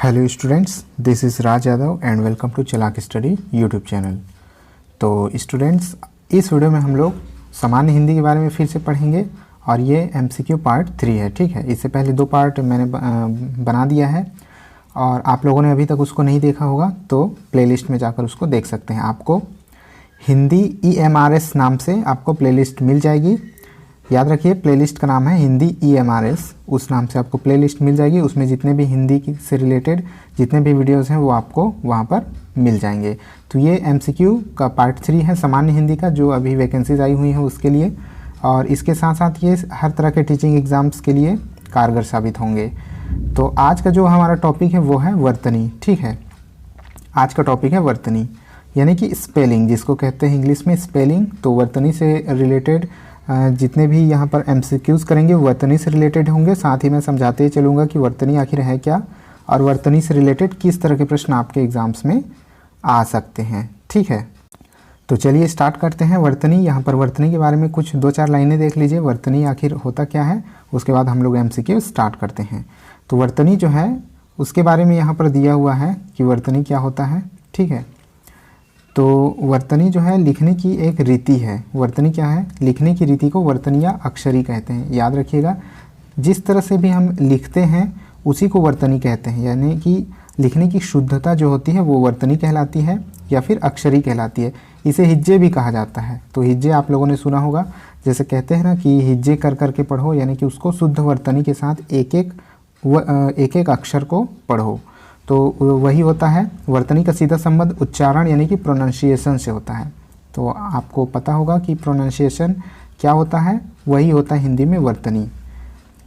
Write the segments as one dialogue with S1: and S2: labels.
S1: Hello students, this is Raj Yadav and welcome to Chalak study YouTube channel. तो students, इस video में हम लोग सामान्य हिंदी के बारे में फिर से पढ़ेंगे और ये एमसीक्यू पार्ट 3 है। ठीक है, इससे पहले 2 पार्ट मैंने बना दिया है और आप लोगों ने अभी तक उसको नहीं देखा होगा तो प्लेलिस्ट में जाकर उसको देख सकते हैं। आपको हिंदी EMRS नाम से आपको प्लेलिस्ट मिल जाएगी। याद रखिए, प्लेलिस्ट का नाम है हिंदी EMRS, उस नाम से आपको प्लेलिस्ट मिल जाएगी। उसमें जितने भी हिंदी से रिलेटेड जितने भी वीडियोस हैं वो आपको वहाँ पर मिल जाएंगे। तो ये MCQ का पार्ट 3 है सामान्य हिंदी का, जो अभी वैकेंसीज आई हुई हैं उसके लिए, और इसके साथ साथ ये हर तरह के टीचिंग एग्ज़ाम्स के लिए कारगर साबित होंगे। तो आज का जो हमारा टॉपिक है वो है वर्तनी। ठीक है, आज का टॉपिक है वर्तनी, यानी कि स्पेलिंग, जिसको कहते हैं इंग्लिश में स्पेलिंग। तो वर्तनी से रिलेटेड जितने भी यहाँ पर MCQs करेंगे वो वर्तनी से रिलेटेड होंगे। साथ ही मैं समझाते ही चलूँगा कि वर्तनी आखिर है क्या और वर्तनी से रिलेटेड किस तरह के प्रश्न आपके एग्ज़ाम्स में आ सकते हैं। ठीक है, तो चलिए स्टार्ट करते हैं। वर्तनी, यहाँ पर वर्तनी के बारे में कुछ 2-4 लाइनें देख लीजिए, वर्तनी आखिर होता क्या है, उसके बाद हम लोग MCQ स्टार्ट करते हैं। तो वर्तनी जो है उसके बारे में यहाँ पर दिया हुआ है कि वर्तनी क्या होता है। ठीक है, तो वर्तनी जो है लिखने की एक रीति है। वर्तनी क्या है? लिखने की रीति को वर्तनी या अक्षरी कहते हैं। याद रखिएगा, जिस तरह से भी हम लिखते हैं उसी को वर्तनी कहते हैं, यानी कि लिखने की शुद्धता जो होती है वो वर्तनी कहलाती है या फिर अक्षरी कहलाती है। इसे हिज्जे भी कहा जाता है। तो हिज्जे आप लोगों ने सुना होगा, जैसे कहते हैं ना कि हिज्जे कर कर के पढ़ो, यानी कि उसको शुद्ध वर्तनी के साथ एक एक अक्षर को पढ़ो। तो वही होता है। वर्तनी का सीधा संबंध उच्चारण यानी कि प्रोनाउंसिएशन से होता है। तो आपको पता होगा कि प्रोनाउंसिएशन क्या होता है, वही होता है हिंदी में वर्तनी।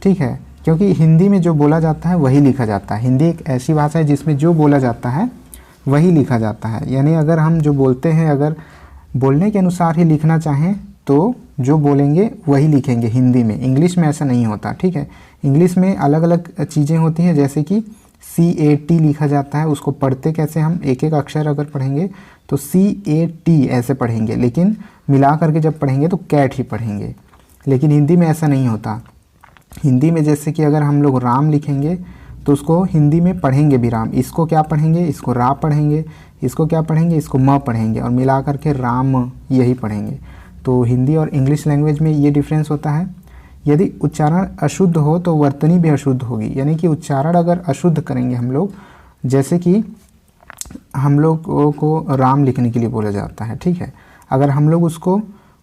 S1: ठीक है, क्योंकि हिंदी में जो बोला जाता है वही लिखा जाता है। हिंदी एक ऐसी भाषा है जिसमें जो बोला जाता है वही लिखा जाता है। यानी अगर हम जो बोलते हैं, अगर बोलने के अनुसार ही लिखना चाहें तो जो बोलेंगे वही लिखेंगे हिंदी में। इंग्लिश में ऐसा नहीं होता। ठीक है, इंग्लिश में अलग अलग चीज़ें होती हैं, जैसे कि CAT लिखा जाता है। उसको पढ़ते कैसे, हम एक एक अक्षर अगर पढ़ेंगे तो CAT ऐसे पढ़ेंगे, लेकिन मिला करके जब पढ़ेंगे तो कैट ही पढ़ेंगे। लेकिन हिंदी में ऐसा नहीं होता। हिंदी में जैसे कि अगर हम लोग राम लिखेंगे तो उसको हिंदी में पढ़ेंगे भी राम। इसको क्या पढ़ेंगे? इसको रा पढ़ेंगे। इसको क्या पढ़ेंगे? इसको म पढ़ेंगे, और मिला करके राम यही पढ़ेंगे। तो हिंदी और इंग्लिश लैंग्वेज में ये डिफरेंस होता है। यदि उच्चारण अशुद्ध हो तो वर्तनी भी अशुद्ध होगी। यानी कि उच्चारण अगर अशुद्ध करेंगे हम लोग, जैसे कि हम लोग को राम लिखने के लिए बोला जाता है। ठीक है, अगर हम लोग उसको,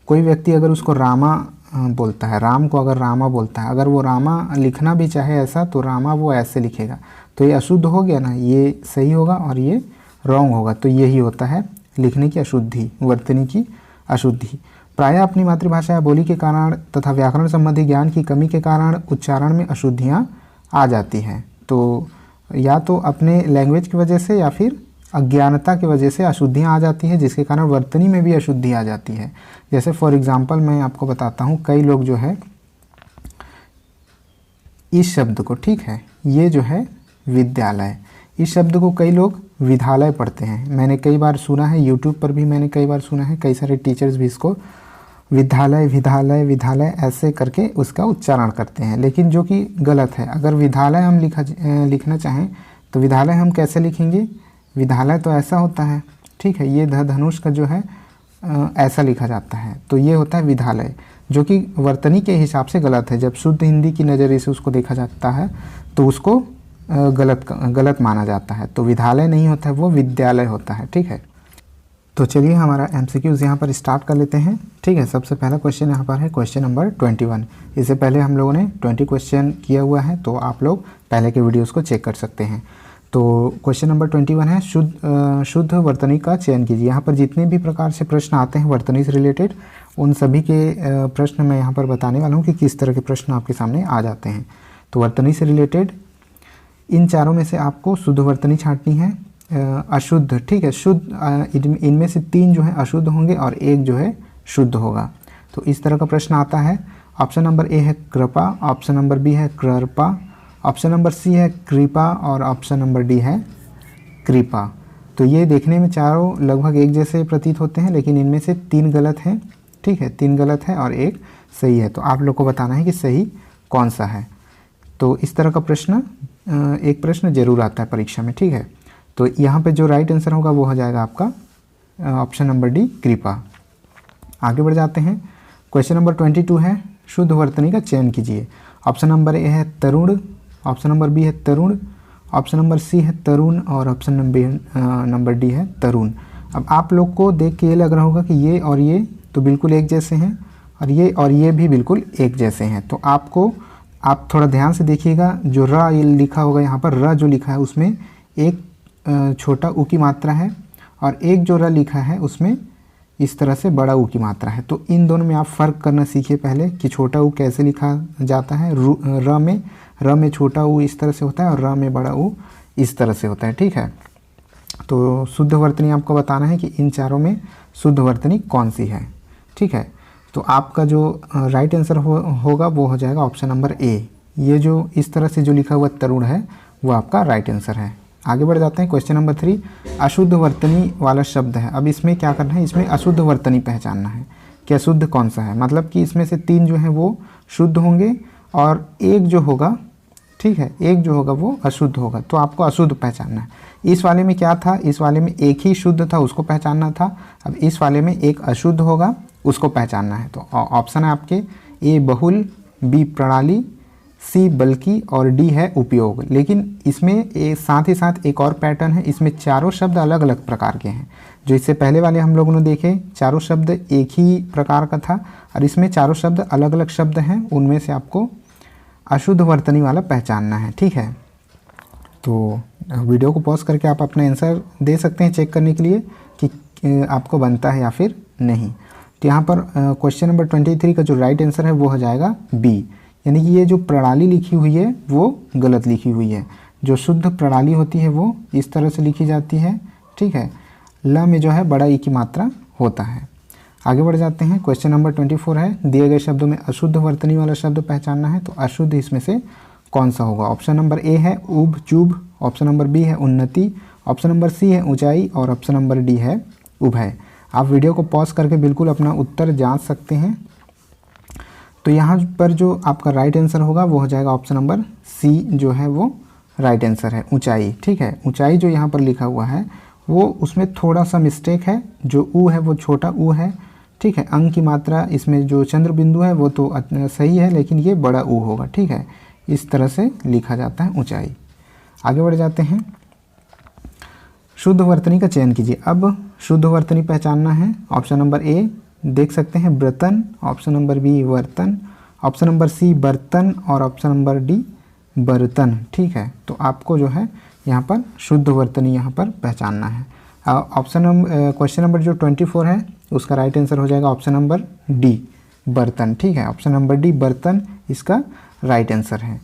S1: कोई व्यक्ति अगर उसको रामा बोलता है, राम को अगर रामा बोलता है, अगर वो रामा लिखना भी चाहे ऐसा, तो रामा वो ऐसे लिखेगा, तो ये अशुद्ध हो गया ना। ये सही होगा और ये रॉन्ग होगा। तो यही होता है लिखने की अशुद्धि, वर्तनी की अशुद्धि। प्रायः अपनी मातृभाषा या बोली के कारण तथा व्याकरण संबंधी ज्ञान की कमी के कारण उच्चारण में अशुद्धियाँ आ जाती हैं। तो या तो अपने लैंग्वेज की वजह से या फिर अज्ञानता की वजह से अशुद्धियाँ आ जाती हैं, जिसके कारण वर्तनी में भी अशुद्धि आ जाती है। जैसे फॉर एग्जांपल मैं आपको बताता हूँ, कई लोग जो है इस शब्द को, ठीक है, ये जो है विद्यालय, इस शब्द को कई लोग विद्यालय पढ़ते हैं। मैंने कई बार सुना है, यूट्यूब पर भी मैंने कई बार सुना है, कई सारे टीचर्स भी इसको विद्यालय विद्यालय विद्यालय ऐसे करके उसका उच्चारण करते हैं, लेकिन जो कि गलत है। अगर विद्यालय हम लिखना चाहें तो विद्यालय हम कैसे लिखेंगे? विद्यालय तो ऐसा होता है। ठीक है, ये धनुष का जो है ऐसा लिखा जाता है, तो ये होता है विद्यालय, जो कि वर्तनी के हिसाब से गलत है। जब शुद्ध हिंदी की नज़रिए से उसको देखा जाता है तो उसको गलत माना जाता है। तो विद्यालय नहीं होता है, वो विद्यालय होता है। ठीक है, तो चलिए हमारा MCQs यहाँ पर स्टार्ट कर लेते हैं। ठीक है, सबसे पहला क्वेश्चन यहाँ पर है क्वेश्चन नंबर 21। इससे पहले हम लोगों ने 20 क्वेश्चन किया हुआ है, तो आप लोग पहले के वीडियोस को चेक कर सकते हैं। तो क्वेश्चन नंबर 21 है शुद्ध वर्तनी का चयन कीजिए। यहाँ पर जितने भी प्रकार से प्रश्न आते हैं वर्तनी से रिलेटेड, उन सभी के प्रश्न मैं यहाँ पर बताने वाला हूँ कि किस तरह के प्रश्न आपके सामने आ जाते हैं। तो वर्तनी से रिलेटेड इन चारों में से आपको शुद्ध वर्तनी छांटनी है, अशुद्ध। ठीक है, शुद्ध इनमें से 3 जो है अशुद्ध होंगे और 1 जो है शुद्ध होगा। तो इस तरह का प्रश्न आता है। ऑप्शन नंबर ए है कृपा, ऑप्शन नंबर बी है कृपा, ऑप्शन नंबर सी है कृपा और ऑप्शन नंबर डी है कृपा। तो ये देखने में चारों लगभग एक जैसे प्रतीत होते हैं, लेकिन इनमें से 3 गलत हैं। ठीक है, 3 गलत है और 1 सही है। तो आप लोग को बताना है कि सही कौन सा है। तो इस तरह का प्रश्न एक प्रश्न जरूर आता है परीक्षा में, ठीक है। तो यहाँ पे जो राइट आंसर होगा वो हो जाएगा आपका ऑप्शन नंबर डी, कृपा। आगे बढ़ जाते हैं। क्वेश्चन नंबर 22 है, शुद्ध वर्तनी का चयन कीजिए। ऑप्शन नंबर ए है तरुण, ऑप्शन नंबर बी है तरुण, ऑप्शन नंबर सी है तरुण और ऑप्शन नंबर डी है तरुण। अब आप लोग को देख के ये लग रहा होगा कि ये और ये तो बिल्कुल एक जैसे हैं और ये भी बिल्कुल एक जैसे हैं। तो आप थोड़ा ध्यान से देखिएगा, जो र ये लिखा होगा यहाँ पर, र जो लिखा है उसमें एक छोटा उ की मात्रा है और एक जो र लिखा है उसमें इस तरह से बड़ा उ की मात्रा है। तो इन दोनों में आप फ़र्क करना सीखिए पहले कि छोटा उ कैसे लिखा जाता है। र में छोटा उ इस तरह से होता है और र में बड़ा उ इस तरह से होता है, ठीक है। तो शुद्ध वर्तनी आपको बताना है कि इन चारों में शुद्ध वर्तनी कौन सी है, ठीक है। तो आपका जो राइट आंसर होगा वो हो जाएगा ऑप्शन नंबर ए। ये जो इस तरह से जो लिखा हुआ तरुण है वो आपका राइट आंसर है। आगे बढ़ जाते हैं। क्वेश्चन नंबर 3, अशुद्ध वर्तनी वाला शब्द है। अब इसमें क्या करना है, इसमें अशुद्ध वर्तनी पहचानना है कि अशुद्ध कौन सा है। मतलब कि इसमें से 3 जो हैं वो शुद्ध होंगे और एक जो होगा, ठीक है, एक जो होगा वो अशुद्ध होगा। तो आपको अशुद्ध पहचानना है। इस वाले में क्या था, इस वाले में एक ही शुद्ध था, उसको पहचानना था। अब इस वाले में एक अशुद्ध होगा, उसको पहचानना है। तो ऑप्शन है आपके ए बहुल, बी प्रणाली, सी बल्कि और डी है उपयोग। लेकिन इसमें साथ ही साथ एक और पैटर्न है, इसमें चारों शब्द अलग अलग प्रकार के हैं। जो इससे पहले वाले हम लोगों ने देखे चारों शब्द एक ही प्रकार का था और इसमें चारों शब्द अलग अलग शब्द हैं। उनमें से आपको अशुद्ध वर्तनी वाला पहचानना है, ठीक है। तो वीडियो को पॉज करके आप अपना आंसर दे सकते हैं चेक करने के लिए कि आपको बनता है या फिर नहीं। तो यहाँ पर क्वेश्चन नंबर 23 का जो राइट आंसर है वो हो जाएगा बी, यानी कि ये जो प्रणाली लिखी हुई है वो गलत लिखी हुई है। जो शुद्ध प्रणाली होती है वो इस तरह से लिखी जाती है, ठीक है। ल में जो है बड़ा ई की मात्रा होता है। आगे बढ़ जाते हैं। क्वेश्चन नंबर 24 है, दिए गए शब्दों में अशुद्ध वर्तनी वाला शब्द पहचानना है। तो अशुद्ध इसमें से कौन सा होगा। ऑप्शन नंबर ए है उब चुभ, ऑप्शन नंबर बी है उन्नति, ऑप्शन नंबर सी है ऊंचाई और ऑप्शन नंबर डी है उभय। आप वीडियो को पॉज करके बिल्कुल अपना उत्तर जांच सकते हैं। तो यहाँ पर जो आपका राइट आंसर होगा वो हो जाएगा ऑप्शन नंबर सी, जो है वो राइट आंसर है, ऊंचाई, ठीक है। ऊंचाई जो यहाँ पर लिखा हुआ है वो उसमें थोड़ा सा मिस्टेक है। जो ऊ है वो छोटा ऊ है, ठीक है। अंक की मात्रा इसमें जो चंद्र बिंदु है वो तो सही है, लेकिन ये बड़ा ऊ होगा, ठीक है। इस तरह से लिखा जाता है ऊंचाई। आगे बढ़ जाते हैं। शुद्ध वर्तनी का चयन कीजिए। अब शुद्ध वर्तनी पहचानना है। ऑप्शन नंबर ए देख सकते हैं ब्रतन, ऑप्शन नंबर बी वर्तन, ऑप्शन नंबर सी बर्तन और ऑप्शन नंबर डी बर्तन, ठीक है। तो आपको जो है यहाँ पर शुद्ध वर्तनी यहाँ पर पहचानना है। क्वेश्चन नंबर जो 24 है उसका राइट आंसर हो जाएगा ऑप्शन नंबर डी बर्तन, ठीक है। ऑप्शन नंबर डी बर्तन इसका राइट आंसर है।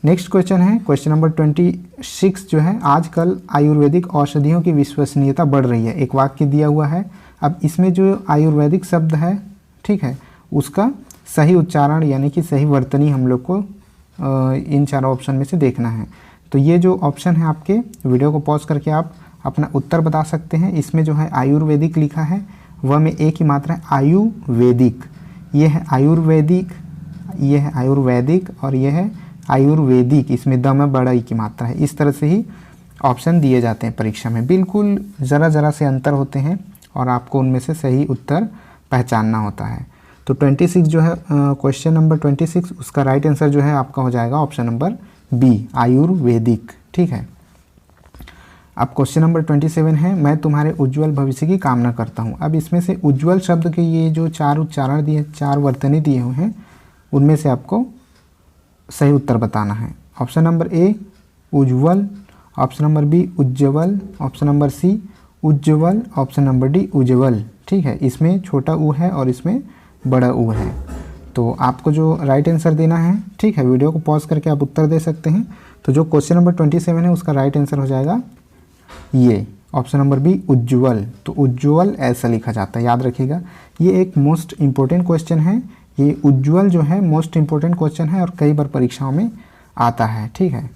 S1: नेक्स्ट क्वेश्चन है क्वेश्चन नंबर 26 जो है, आजकल आयुर्वेदिक औषधियों की विश्वसनीयता बढ़ रही है। एक वाक्य दिया हुआ है। अब इसमें जो आयुर्वेदिक शब्द है, ठीक है, उसका सही उच्चारण यानी कि सही वर्तनी हम लोग को इन चारों ऑप्शन में से देखना है। तो ये जो ऑप्शन है आपके, वीडियो को पॉज करके आप अपना उत्तर बता सकते हैं। इसमें जो है आयुर्वेदिक लिखा है वह में एक ही मात्रा है आयुर्वेदिक। ये है आयुर्वेदिक, ये है आयुर्वैदिक और ये है आयुर्वेदिक। इसमें द में बड़ा ई की मात्रा है। इस तरह से ही ऑप्शन दिए जाते हैं परीक्षा में। बिल्कुल ज़रा से अंतर होते हैं और आपको उनमें से सही उत्तर पहचानना होता है। तो 26 जो है क्वेश्चन नंबर 26 उसका राइट आंसर जो है आपका हो जाएगा ऑप्शन नंबर बी आयुर्वेदिक, ठीक है। अब क्वेश्चन नंबर 27 है, मैं तुम्हारे उज्जवल भविष्य की कामना करता हूँ। अब इसमें से उज्जवल शब्द के ये जो 4 उच्चारण दिए, 4 वर्तनी दिए हुए हैं, उनमें से आपको सही उत्तर बताना है। ऑप्शन नंबर ए उज्ज्वल, ऑप्शन नंबर बी उज्ज्वल, ऑप्शन नंबर सी उज्ज्वल, ऑप्शन नंबर डी उज्ज्वल, ठीक है। इसमें छोटा ऊ है और इसमें बड़ा ऊ है। तो आपको जो राइट आंसर देना है, ठीक है, वीडियो को पॉज करके आप उत्तर दे सकते हैं। तो जो क्वेश्चन नंबर 27 है उसका राइट आंसर हो जाएगा ये ऑप्शन नंबर बी उज्ज्वल। तो उज्ज्वल ऐसा लिखा जाता है, याद रखिएगा। ये एक मोस्ट इम्पोर्टेंट क्वेश्चन है। ये उज्ज्वल जो है मोस्ट इम्पोर्टेंट क्वेश्चन है और कई बार परीक्षाओं में आता है, ठीक है।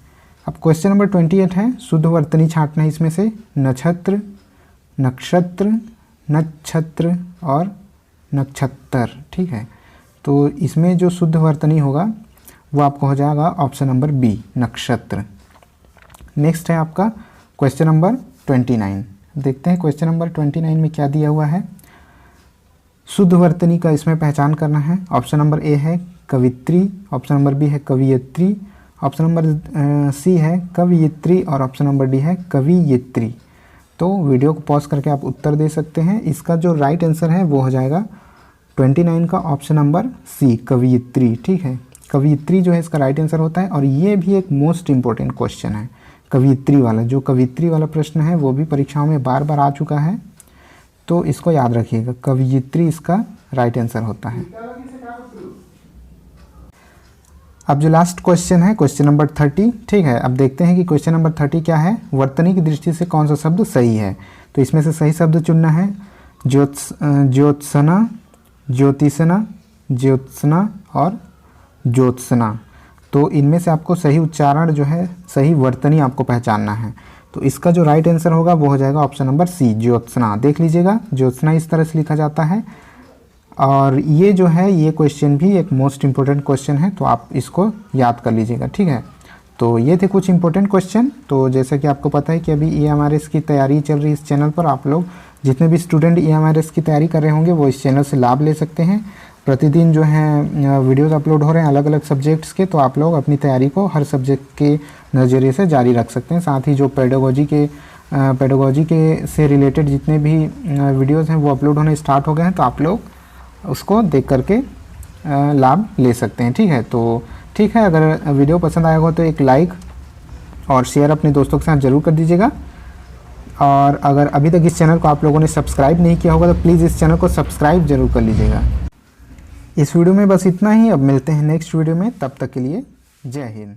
S1: अब क्वेश्चन नंबर 28 है, शुद्ध वर्तनी छांटना है। इसमें से नक्षत्र, नक्षत्र, नक्षत्र और नक्षत्र, ठीक है। तो इसमें जो शुद्ध वर्तनी होगा वो आपको हो जाएगा ऑप्शन नंबर बी, नक्षत्र। नेक्स्ट है आपका क्वेश्चन नंबर 29। देखते हैं क्वेश्चन नंबर 29 में क्या दिया हुआ है। शुद्ध वर्तनी का इसमें पहचान करना है। ऑप्शन नंबर ए है कवित्री, ऑप्शन नंबर बी है कवियत्री, ऑप्शन नंबर सी है कवियत्री और ऑप्शन नंबर डी है कवियत्री। तो वीडियो को पॉज करके आप उत्तर दे सकते हैं। इसका जो राइट आंसर है वो हो जाएगा 29 का ऑप्शन नंबर सी, कवियत्री। ठीक है, कवियत्री जो है इसका राइट आंसर होता है। और ये भी एक मोस्ट इम्पोर्टेंट क्वेश्चन है, कवियत्री वाला। जो कवियत्री वाला प्रश्न है वो भी परीक्षाओं में बार बार आ चुका है, तो इसको याद रखिएगा, कवियत्री इसका राइट आंसर होता है। अब जो लास्ट क्वेश्चन है क्वेश्चन नंबर 30। ठीक है, अब देखते हैं कि क्वेश्चन नंबर 30 क्या है। वर्तनी की दृष्टि से कौन सा शब्द सही है। तो इसमें से सही शब्द चुनना है। ज्योत्सना, ज्योतिषना, ज्योत्सना और ज्योत्सना। तो इनमें से आपको सही उच्चारण जो है, सही वर्तनी आपको पहचानना है। तो इसका जो राइट आंसर होगा वो हो जाएगा ऑप्शन नंबर सी, ज्योत्सना। देख लीजिएगा, ज्योत्सना इस तरह से लिखा जाता है। और ये जो है ये क्वेश्चन भी एक मोस्ट इम्पोर्टेंट क्वेश्चन है, तो आप इसको याद कर लीजिएगा। ठीक है, तो ये थे कुछ इंपॉर्टेंट क्वेश्चन। तो जैसा कि आपको पता है कि अभी EMRS की तैयारी चल रही है इस चैनल पर। आप लोग जितने भी स्टूडेंट EMRS की तैयारी कर रहे होंगे वो इस चैनल से लाभ ले सकते हैं। प्रतिदिन जो है वीडियोज़ अपलोड हो रहे हैं अलग अलग सब्जेक्ट्स के, तो आप लोग अपनी तैयारी को हर सब्जेक्ट के नज़रिए से जारी रख सकते हैं। साथ ही जो पेडागोजी के से रिलेटेड जितने भी वीडियोज़ हैं वो अपलोड होने स्टार्ट हो गए हैं, तो आप लोग उसको देख करके लाभ ले सकते हैं। ठीक है, तो ठीक है, अगर वीडियो पसंद आया हो तो एक लाइक और शेयर अपने दोस्तों के साथ ज़रूर कर दीजिएगा। और अगर अभी तक इस चैनल को आप लोगों ने सब्सक्राइब नहीं किया होगा तो प्लीज़ इस चैनल को सब्सक्राइब ज़रूर कर लीजिएगा। इस वीडियो में बस इतना ही। अब मिलते हैं नेक्स्ट वीडियो में, तब तक के लिए जय हिंद।